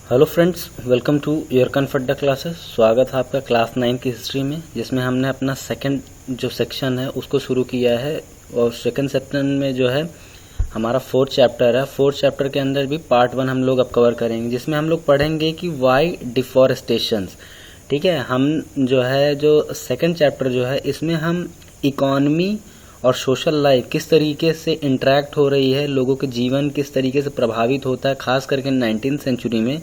Hello friends, welcome to your comfort classes. स्वागत है आपका क्लास 9 की हिस्ट्री में, जिसमें हमने अपना सेकंड जो सेक्शन है उसको शुरू किया है। और सेकंड सेक्शन में जो है हमारा फोर्थ चैप्टर है। फोर्थ चैप्टर के अंदर भी पार्ट 1 हम लोग अब कवर करेंगे, जिसमें हम लोग पढ़ेंगे कि वाई डिफॉरेस्टेशंस। ठीक है, हम जो है जो सेकंड चैप्टर जो है इसमें हम इकॉनमी और सोशल लाइफ किस तरीके से इंटरेक्ट हो रही है, लोगों के जीवन किस तरीके से प्रभावित होता है, खास करके 19th सेंचुरी में।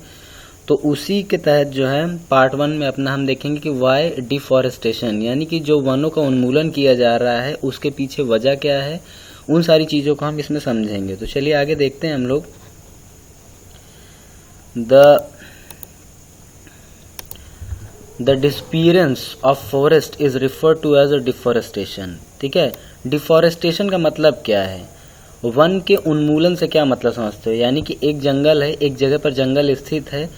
तो उसी के तहत जो है पार्ट 1 में अपना हम देखेंगे कि वाई डिफॉरेस्टेशन, यानी कि जो वनों का उन्मूलन किया जा रहा है उसके पीछे वजह क्या है, उन सारी चीज़ों को हम इसमें समझेंगे। तो चलिए आगे देखते हैं हम लोग। The disappearance of forest is referred to as a deforestation. ठीक है, डिफॉरेस्टेशन का मतलब क्या है, वन के उन्मूलन से क्या मतलब समझते हो। यानी कि एक जंगल है, एक जगह पर जंगल स्थित है,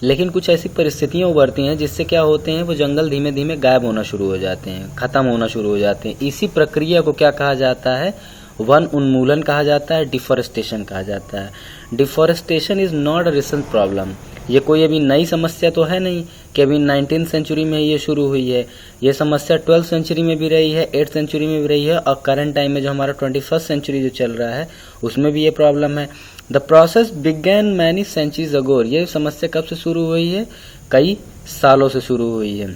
लेकिन कुछ ऐसी परिस्थितियां उभरती हैं जिससे क्या होते हैं, वो जंगल धीमे धीमे गायब होना शुरू हो जाते हैं, खत्म होना शुरू हो जाते हैं। इसी प्रक्रिया को क्या कहा जाता है, वन उन्मूलन कहा जाता है, डिफॉरेस्टेशन कहा जाता है। Deforestation is not a recent problem. ये कोई अभी नई समस्या तो है नहीं कि अभी 19th सेंचुरी में ये शुरू हुई है। ये समस्या 12th सेंचुरी में भी रही है, 8th सेंचुरी में भी रही है, और करंट टाइम में जो हमारा 21st सेंचुरी जो चल रहा है उसमें भी ये प्रॉब्लम है। The process began many centuries ago. ये समस्या कब से शुरू हुई है, कई सालों से शुरू हुई है,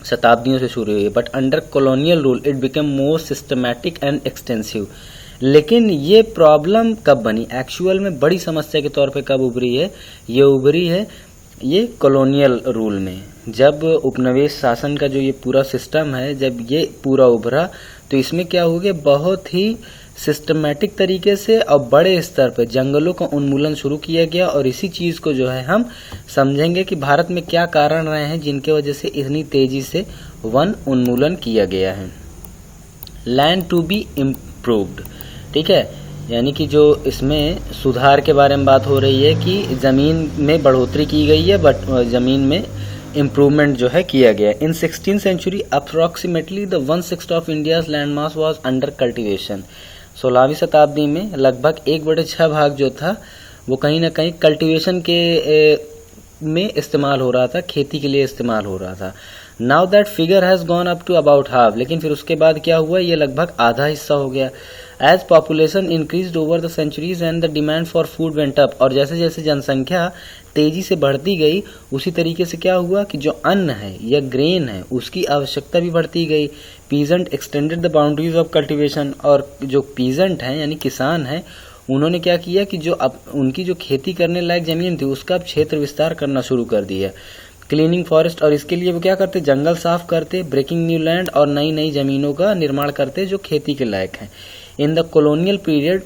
शताब्दियों से शुरू हुई है। But under colonial rule it became more systematic and extensive. लेकिन ये प्रॉब्लम कब बनी, एक्चुअल में बड़ी समस्या के तौर पे कब उभरी है, ये उभरी है ये कॉलोनियल रूल में। जब उपनिवेश शासन का जो ये पूरा सिस्टम है, जब ये पूरा उभरा तो इसमें क्या हो गया, बहुत ही सिस्टमैटिक तरीके से और बड़े स्तर पर जंगलों का उन्मूलन शुरू किया गया। और इसी चीज़ को जो है हम समझेंगे कि भारत में क्या कारण रहे हैं जिनके वजह से इतनी तेजी से वन उन्मूलन किया गया है। Land to be improved. ठीक है, यानी कि जो इसमें सुधार के बारे में बात हो रही है कि ज़मीन में बढ़ोतरी की गई है, बट ज़मीन में इम्प्रूवमेंट जो है किया गया है। In 16th century approximately the 1/6 of India's land mass was under cultivation. 16वीं शताब्दी में लगभग 1/6 भाग जो था वो कहीं ना कहीं कल्टिवेशन के में इस्तेमाल हो रहा था, खेती के लिए इस्तेमाल हो रहा था। Now that figure has gone up to about half. लेकिन फिर उसके बाद क्या हुआ, ये लगभग आधा हिस्सा हो गया। As population increased over the centuries and the demand for food went up. और जैसे जैसे जनसंख्या तेजी से बढ़ती गई उसी तरीके से क्या हुआ कि जो अन्न है या ग्रेन है उसकी आवश्यकता भी बढ़ती गई। Peasant extended the boundaries of cultivation. और जो पीजेंट हैं यानी किसान हैं, उन्होंने क्या किया कि जो अब उनकी जो खेती करने लायक जमीन थी उसका अब क्षेत्र विस्तार करना शुरू कर दिया। क्लीनिंग फॉरेस्ट, और इसके लिए वो क्या करते, जंगल साफ करते, ब्रेकिंग न्यू लैंड, और नई नई जमीनों का निर्माण करते जो खेती के लायक हैं। इन द कॉलोनियल पीरियड,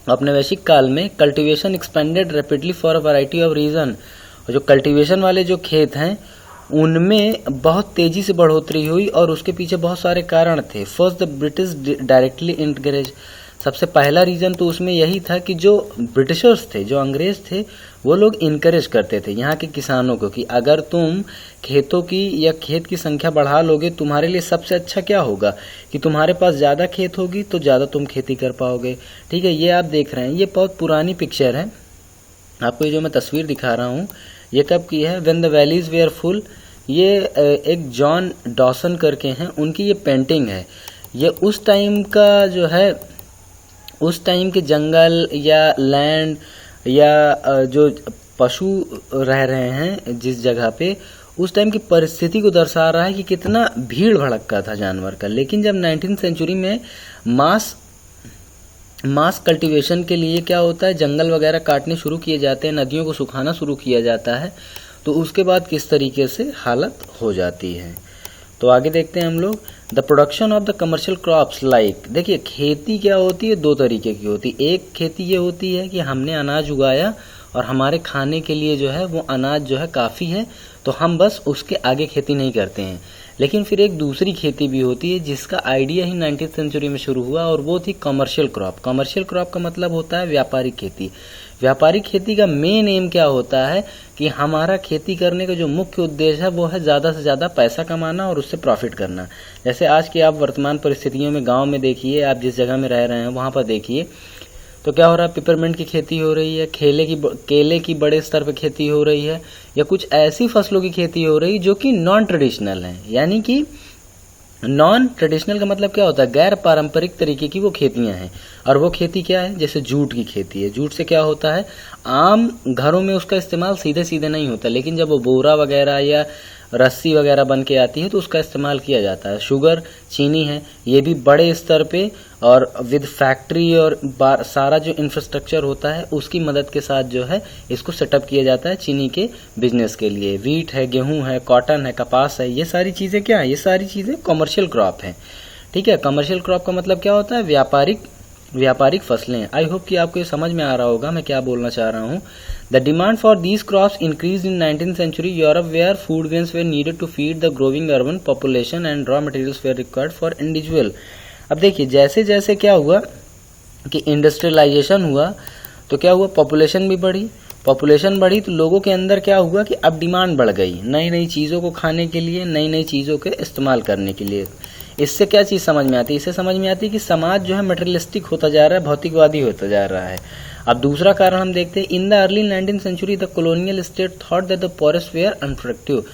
औपनिवेशिक काल में, cultivation expanded rapidly for a variety of region. जो कल्टीवेशन वाले जो खेत हैं उनमें बहुत तेजी से बढ़ोतरी हुई और उसके पीछे बहुत सारे कारण थे। First the British directly encourage. सबसे पहला रीजन तो उसमें यही था कि जो ब्रिटिशर्स थे, जो अंग्रेज थे, वो लोग इनकरेज करते थे यहाँ के किसानों को कि अगर तुम खेतों की या खेत की संख्या बढ़ा लोगे, तुम्हारे लिए सबसे अच्छा क्या होगा कि तुम्हारे पास ज़्यादा खेत होगी तो ज़्यादा तुम खेती कर पाओगे। ठीक है, ये आप देख रहे हैं, ये बहुत पुरानी पिक्चर है। आपको ये जो मैं तस्वीर दिखा रहा हूँ ये कब की है, when the valleys were full. ये एक जॉन डॉसन करके हैं, उनकी ये पेंटिंग है। ये उस टाइम का जो है, उस टाइम के जंगल या लैंड या जो पशु रह रहे हैं जिस जगह पे, उस टाइम की परिस्थिति को दर्शा रहा है कि कितना भीड़ भड़क्का था जानवर का। लेकिन जब 19th सेंचुरी में मास कल्टीवेशन के लिए क्या होता है, जंगल वगैरह काटने शुरू किए जाते हैं, नदियों को सुखाना शुरू किया जाता है, तो उसके बाद किस तरीके से हालत हो जाती है। तो आगे देखते हैं हम लोग। The production of the commercial crops like, देखिए खेती क्या होती है, दो तरीके की होती है। एक खेती ये होती है कि हमने अनाज उगाया और हमारे खाने के लिए जो है वो अनाज जो है काफ़ी है, तो हम बस उसके आगे खेती नहीं करते हैं। लेकिन फिर एक दूसरी खेती भी होती है जिसका आइडिया ही 19th सेंचुरी में शुरू हुआ, और वो थी कमर्शियल क्रॉप। कमर्शियल क्रॉप का मतलब होता है व्यापारिक खेती। व्यापारिक खेती का मेन एम क्या होता है कि हमारा खेती करने का जो मुख्य उद्देश्य है वो है ज़्यादा से ज़्यादा पैसा कमाना और उससे प्रॉफिट करना। जैसे आज की आप वर्तमान परिस्थितियों में गांव में देखिए, आप जिस जगह में रह रहे हैं वहाँ पर देखिए, तो क्या हो रहा है, पिपरमिंट की खेती हो रही है, केले की बड़े स्तर पे खेती हो रही है, या कुछ ऐसी फसलों की खेती हो रही है जो कि नॉन ट्रेडिशनल है। यानी कि नॉन ट्रेडिशनल का मतलब क्या होता है, गैर पारंपरिक तरीके की वो खेतियां हैं। और वो खेती क्या है, जैसे जूट की खेती है। जूट से क्या होता है, आम घरों में उसका इस्तेमाल सीधे सीधे नहीं होता, लेकिन जब वो बोरा वगैरह या रस्सी वगैरह बन के आती है तो उसका इस्तेमाल किया जाता है। शुगर, चीनी है, ये भी बड़े स्तर पे और विद फैक्ट्री और सारा जो इंफ्रास्ट्रक्चर होता है उसकी मदद के साथ जो है इसको सेटअप किया जाता है चीनी के बिजनेस के लिए। वीट है, गेहूं है, कॉटन है, कपास है, ये सारी चीज़ें क्या है, ये सारी चीज़ें कॉमर्शियल क्रॉप हैं। ठीक है, कमर्शियल क्रॉप का मतलब क्या होता है, व्यापारिक फसलें। आई होप कि आपको ये समझ में आ रहा होगा मैं क्या बोलना चाह रहा हूँ। The demand for these crops increase in 19th century Europe, where food grains were needed to feed the growing urban population and raw materials were required for individual. अब देखिए, जैसे जैसे क्या हुआ कि इंडस्ट्रियलाइजेशन हुआ तो क्या हुआ, पॉपुलेशन बढ़ी तो लोगों के अंदर क्या हुआ कि अब डिमांड बढ़ गई नई नई चीज़ों को खाने के लिए, नई नई चीज़ों के इस्तेमाल करने के लिए। इससे क्या चीज़ समझ में आती है, इससे समझ में आती है कि समाज जो है मटेरियलिस्टिक होता जा रहा है, भौतिकवादी होता जा रहा है। अब दूसरा कारण हम देखते हैं, in the early 19th century the colonial state thought that the forest were unproductive.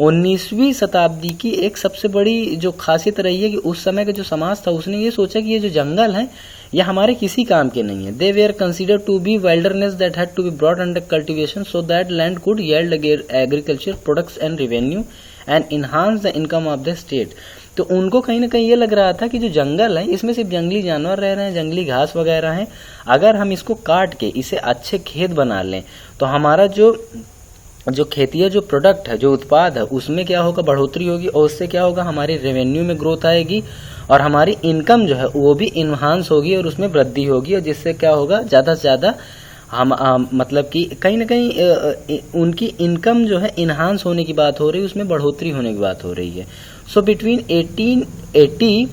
19वीं शताब्दी की एक सबसे बड़ी जो खासियत रही है कि उस समय का जो समाज था उसने ये सोचा कि ये जो जंगल है ये हमारे किसी काम के नहीं है। They were considered to be wilderness that had to be brought under cultivation so that land could yield agriculture products and revenue and enhance the income of the state. तो उनको कहीं ना कहीं ये लग रहा था कि जो जंगल है इसमें सिर्फ जंगली जानवर रह रहे हैं, जंगली घास वगैरह हैं, अगर हम इसको काट के इसे अच्छे खेत बना लें तो हमारा जो खेती है, जो प्रोडक्ट है, जो उत्पाद है, उसमें क्या होगा, बढ़ोतरी होगी और उससे क्या होगा, हमारी रेवेन्यू में ग्रोथ आएगी और हमारी इनकम जो है वो भी इन्हांस होगी और उसमें वृद्धि होगी। और जिससे क्या होगा, ज़्यादा से ज़्यादा हम मतलब कि कहीं ना कहीं उनकी इनकम जो है इन्हांस होने की बात हो रही है, उसमें बढ़ोतरी होने की बात हो रही है। So between 1880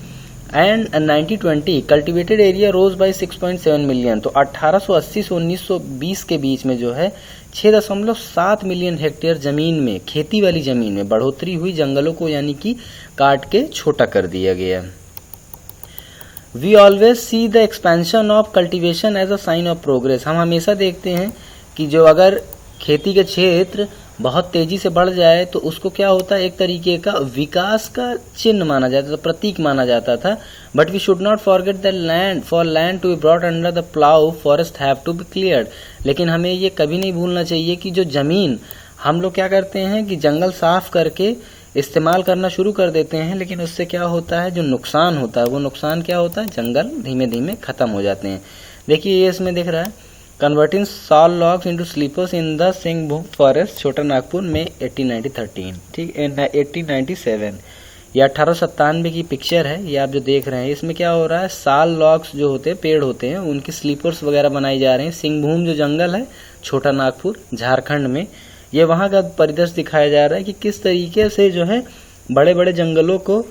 and 1920 cultivated area rose by 6.7 million. तो 1880 से 1920 के बीच में जो है 6.7 मिलियन हेक्टेयर जमीन में, खेती वाली जमीन में बढ़ोतरी हुई, जंगलों को यानी कि काट के छोटा कर दिया गया। We always see the expansion of cultivation as a sign of progress. हम हमेशा देखते हैं कि जो अगर खेती के क्षेत्र बहुत तेजी से बढ़ जाए तो उसको क्या होता है, एक तरीके का विकास का चिन्ह माना जाता था, प्रतीक माना जाता था। But we should not forget the land, for land to be brought under the plough forest have to be cleared. लेकिन हमें ये कभी नहीं भूलना चाहिए कि जो जमीन, हम लोग क्या करते हैं कि जंगल साफ करके इस्तेमाल करना शुरू कर देते हैं, लेकिन उससे क्या होता है, जो नुकसान होता है वो नुकसान क्या होता है, जंगल धीमे धीमे खत्म हो जाते हैं। देखिए ये इसमें दिख रहा है, converting sal logs into sleepers in the Singhbhum forest, Chota Nagpur में 1893, ठीक 1897। ये 1897 की पिक्चर है, ये आप जो देख रहे हैं इसमें क्या हो रहा है, साल लॉग्स जो होते हैं, पेड़ होते हैं, उनकी स्लीपर्स वगैरह बनाई जा रहे हैं। सिंहभूम जो जंगल है, छोटा नागपुर झारखंड में, ये वहाँ का परिदृश्य दिखाया जा रहा है कि किस तरीके से जो है बड़े बड़े जंगलों को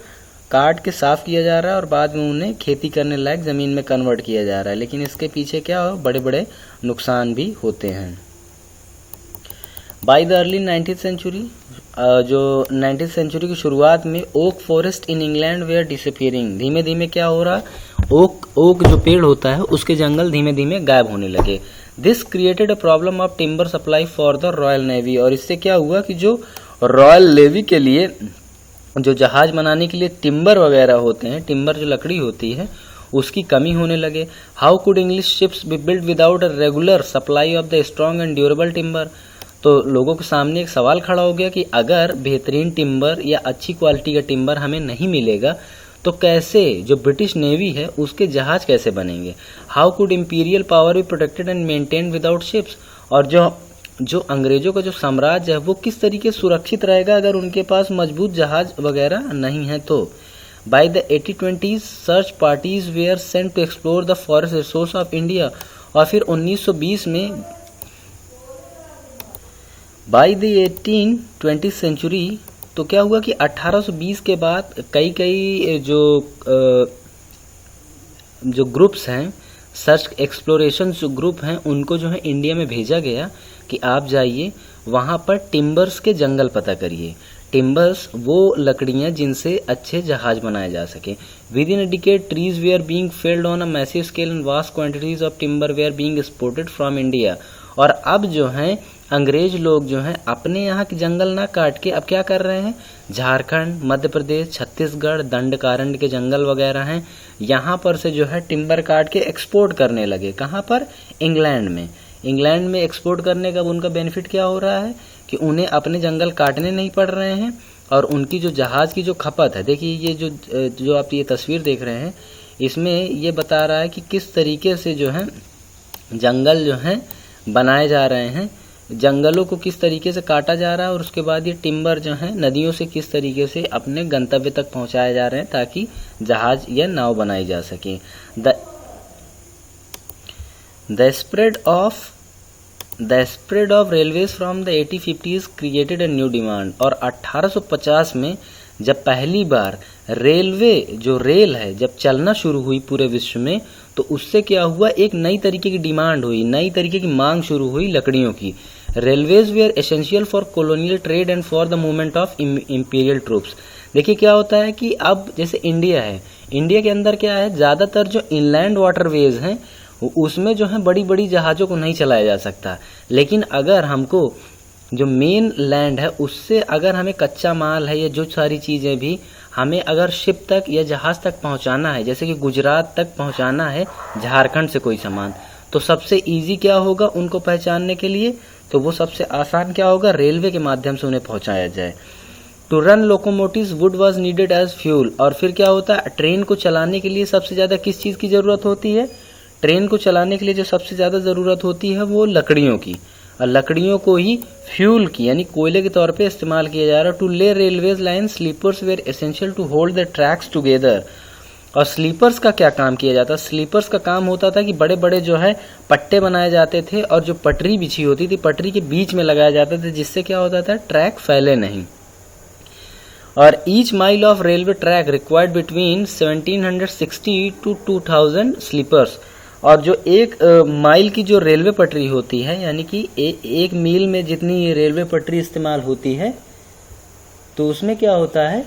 काट के साफ किया जा रहा है और बाद में उन्हें खेती करने लायक ज़मीन में कन्वर्ट किया जा रहा है। लेकिन इसके पीछे क्या हो, बड़े बड़े नुकसान भी होते हैं। By the early 19th century, जो 19th century की शुरुआत में oak forest in England were disappearing. धीमे धीमे क्या हो रहा, ओक जो पेड़ होता है उसके जंगल धीमे धीमे गायब होने लगे। This created a problem of timber supply for the royal navy. और इससे क्या हुआ कि जो रॉयल नेवी के लिए, जो जहाज बनाने के लिए टिम्बर वगैरह होते हैं, टिम्बर जो लकड़ी होती है, उसकी कमी होने लगे। How could English ships be build without a regular supply of the strong and durable timber. तो लोगों के सामने एक सवाल खड़ा हो गया कि अगर बेहतरीन टिम्बर या अच्छी क्वालिटी का टिम्बर हमें नहीं मिलेगा तो कैसे जो ब्रिटिश नेवी है उसके जहाज कैसे बनेंगे। How could imperial power be protected and maintained without ships. और जो अंग्रेजों का जो साम्राज्य है वो किस तरीके सुरक्षित रहेगा अगर उनके पास मजबूत जहाज वगैरह नहीं है। तो by the 1820s search parties were sent to explore the forest resource of India. और फिर 1920 में, बाय द 1820th century, तो क्या हुआ कि 1820 के बाद कई जो ग्रुप्स हैं, सर्च एक्सप्लोरेशन जो ग्रुप हैं, उनको जो है इंडिया में भेजा गया कि आप जाइए वहाँ पर टिम्बर्स के जंगल पता करिए। टिम्बर्स वो लकड़ियाँ जिनसे अच्छे जहाज बनाए जा सके। Within a decade trees were being felled on a massive scale and vast quantities of timber were being exported from India. और अब जो हैं अंग्रेज लोग जो हैं अपने यहाँ के जंगल ना काट के अब क्या कर रहे हैं, झारखंड, मध्य प्रदेश, छत्तीसगढ़, दंडकारण्य के जंगल वगैरह हैं, यहाँ पर से जो है टिम्बर काट के एक्सपोर्ट करने लगे। कहाँ पर? इंग्लैंड में। इंग्लैंड में एक्सपोर्ट करने का उनका बेनिफिट क्या हो रहा है कि उन्हें अपने जंगल काटने नहीं पड़ रहे हैं और उनकी जो जहाज़ की जो खपत है, देखिए ये जो आप ये तस्वीर देख रहे हैं इसमें ये बता रहा है कि किस तरीके से जो है जंगल जो हैं बनाए जा रहे हैं, जंगलों को किस तरीके से काटा जा रहा है और उसके बाद ये टिम्बर जो है नदियों से किस तरीके से अपने गंतव्य तक पहुंचाए जा रहे हैं ताकि जहाज या नाव बनाई जा सके। The spread of railways from the 1850s created a new demand। और 1850 में जब पहली बार रेलवे जो रेल है जब चलना शुरू हुई पूरे विश्व में तो उससे क्या हुआ, एक नई तरीके की डिमांड हुई, नई तरीके की मांग शुरू हुई लकड़ियों की। Railways were essential for colonial trade and for the movement of imperial troops. देखिए क्या होता है कि अब जैसे इंडिया है, इंडिया के अंदर क्या है, ज़्यादातर जो इनलैंड वाटरवेज हैं उसमें जो है बड़ी बड़ी जहाज़ों को नहीं चलाया जा सकता, लेकिन अगर हमको जो मेन लैंड है उससे अगर हमें कच्चा माल है या जो सारी चीज़ें भी हमें अगर शिप तक या जहाज़ तक पहुंचाना है, जैसे कि गुजरात तक पहुंचाना है झारखंड से कोई सामान, तो सबसे इजी क्या होगा उनको पहचानने के लिए, तो वो सबसे आसान क्या होगा, रेलवे के माध्यम से उन्हें पहुंचाया जाए। To run locomotives wood was needed as fuel. और फिर क्या होता है, ट्रेन को चलाने के लिए सबसे ज़्यादा किस चीज़ की ज़रूरत होती है, ट्रेन को चलाने के लिए जो सबसे ज़्यादा ज़रूरत होती है वो लकड़ियों की, और लकड़ियों को ही फ्यूल की यानी कोयले के तौर पे इस्तेमाल किया जा रहा है। To lay railways line sleepers were essential to hold the tracks together. और स्लीपर्स का क्या काम किया जाता, स्लीपर्स का काम होता था कि बड़े बड़े जो है पट्टे बनाए जाते थे और जो पटरी बिछी होती थी पटरी के बीच में लगाया जाता था, जिससे क्या होता था ट्रैक फैले नहीं। और each mile of railway track required between 1760 to 2000 sleepers. और जो एक माइल की जो रेलवे पटरी होती है यानी कि एक मील में जितनी रेलवे पटरी इस्तेमाल होती है तो उसमें क्या होता है,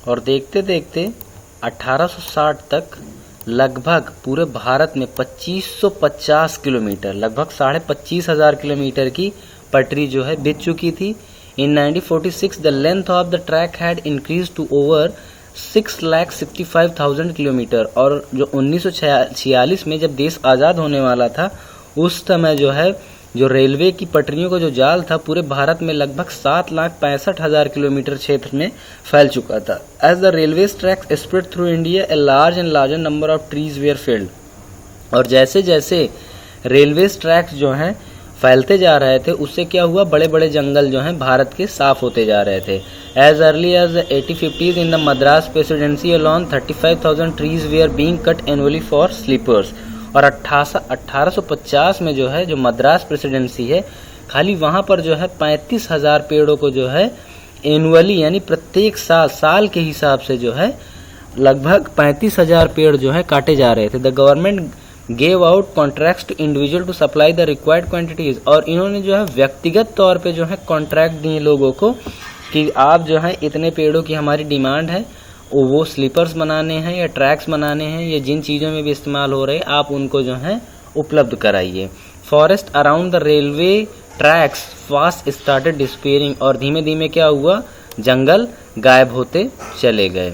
और देखते देखते 1860 तक लगभग पूरे भारत में 2550 किलोमीटर, लगभग 25,500 किलोमीटर की पटरी जो है बिछ चुकी थी। In 1946 the length of the track had increase to over 6,65,000 kilometre. और जो 1946 में जब देश आज़ाद होने वाला था उस समय जो है जो रेलवे की पटरियों का जो जाल था पूरे भारत में लगभग 7,65,000 किलोमीटर क्षेत्र में फैल चुका था। As the railway tracks spread through India a large and larger number of trees were felled. और जैसे जैसे रेलवे ट्रैक्स जो हैं फैलते जा रहे थे उससे क्या हुआ, बड़े बड़े जंगल जो हैं भारत के साफ होते जा रहे थे। As early as 1850s in the Madras presidency alone 35,000 trees were being cut annually for sleepers. और 1850 में जो है जो मद्रास प्रेसिडेंसी है खाली वहाँ पर जो है 35,000 पेड़ों को जो है एनुअली यानी प्रत्येक साल के हिसाब से जो है लगभग 35,000 पेड़ जो है काटे जा रहे थे। The government gave out contracts to individual to supply the required quantities. और इन्होंने जो है व्यक्तिगत तौर पे जो है कॉन्ट्रैक्ट दिए लोगों को कि आप जो है इतने पेड़ों की हमारी डिमांड है, वो स्लीपर्स बनाने हैं या ट्रैक्स बनाने हैं या जिन चीज़ों में भी इस्तेमाल हो रहे हैं आप उनको जो है उपलब्ध कराइए। Forest around the railway tracks fast started despairing. और धीमे धीमे क्या हुआ, जंगल गायब होते चले गए।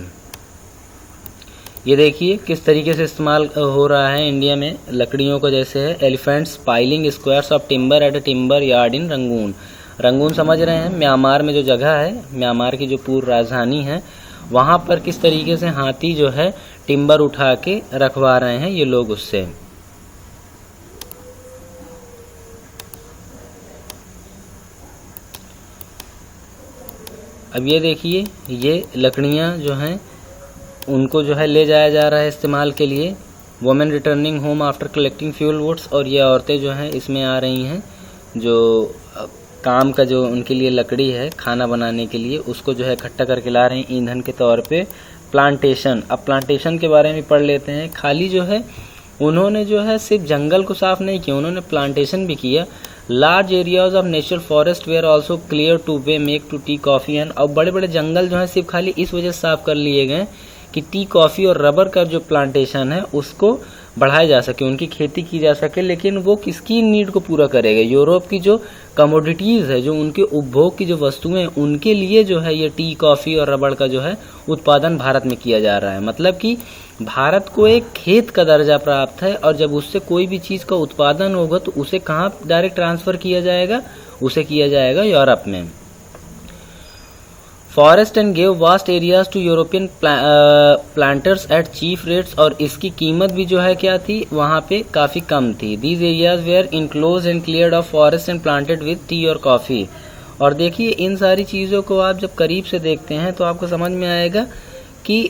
ये देखिए किस तरीके से इस्तेमाल हो रहा है इंडिया में लकड़ियों को, जैसे है elephants piling squares of timber at a timber yard in Rangoon. Rangoon समझ रहे हैं, म्यांमार में जो जगह है, म्यांमार की जो पूर्व राजधानी है, वहाँ पर किस तरीके से हाथी जो है टिम्बर उठा के रखवा रहे हैं ये लोग उससे। अब ये देखिए ये लकड़ियाँ जो हैं उनको जो है ले जाया जा रहा है इस्तेमाल के लिए। Women returning home after collecting fuel woods. और ये औरतें जो हैं इसमें आ रही हैं जो काम का जो उनके लिए लकड़ी है खाना बनाने के लिए उसको जो है इकट्ठा करके ला रहे हैं ईंधन के तौर पे। प्लांटेशन, अब प्लांटेशन के बारे में पढ़ लेते हैं। खाली जो है उन्होंने जो है सिर्फ जंगल को साफ नहीं किया, उन्होंने प्लांटेशन भी किया। Large areas of natural forest were also clear to way make to tea coffee and, और बड़े बड़े जंगल जो है सिर्फ खाली इस वजह से साफ कर लिए गए कि टी कॉफी और रबर का जो प्लांटेशन है उसको बढ़ाया जा सके, उनकी खेती की जा सके। लेकिन वो किसकी नीड को पूरा करेगा? यूरोप की जो कमोडिटीज है, जो उनके उपभोग की जो वस्तुएं, उनके लिए जो है ये टी कॉफी और रबर का जो है उत्पादन भारत में किया जा रहा है। मतलब कि भारत को एक खेत का दर्जा प्राप्त है, और जब उससे कोई भी चीज का उत्पादन होगा तो उसे कहाँ डायरेक्ट ट्रांसफर किया जाएगा? उसे किया जाएगा यूरोप में। Forest and gave vast areas to European planters at cheap rates, और इसकी कीमत भी जो है क्या थी? वहाँ पे काफ़ी कम थी। These areas were enclose and cleared of forest and planted with tea और कॉफ़ी। और देखिए इन सारी चीज़ों को आप जब करीब से देखते हैं तो आपको समझ में आएगा कि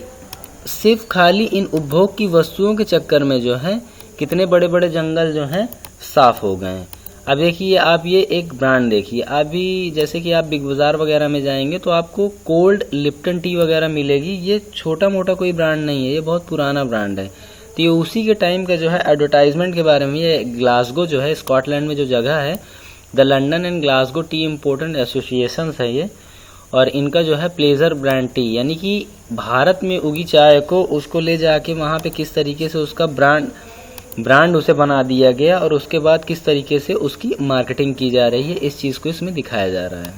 सिर्फ खाली इन उपभोग की वस्तुओं के चक्कर में जो है कितने बड़े बड़े जंगल जो हैं साफ हो गए हैं। अब देखिए आप ये एक ब्रांड देखिए, अभी जैसे कि आप बिग बाज़ार वगैरह में जाएंगे तो आपको कोल्ड लिप्टन टी वगैरह मिलेगी। ये छोटा मोटा कोई ब्रांड नहीं है, ये बहुत पुराना ब्रांड है। तो ये उसी के टाइम का जो है एडवर्टाइजमेंट के बारे में। ये ग्लासगो जो है स्कॉटलैंड में जो जगह है, the London and Glasgow T important association है ये, और इनका जो है प्लेजर ब्रांड टी, यानी कि भारत में उगी चाय को उसको ले जाके वहाँ पे किस तरीके से उसका ब्रांड उसे बना दिया गया, और उसके बाद किस तरीके से उसकी मार्केटिंग की जा रही है, इस चीज़ को इसमें दिखाया जा रहा है।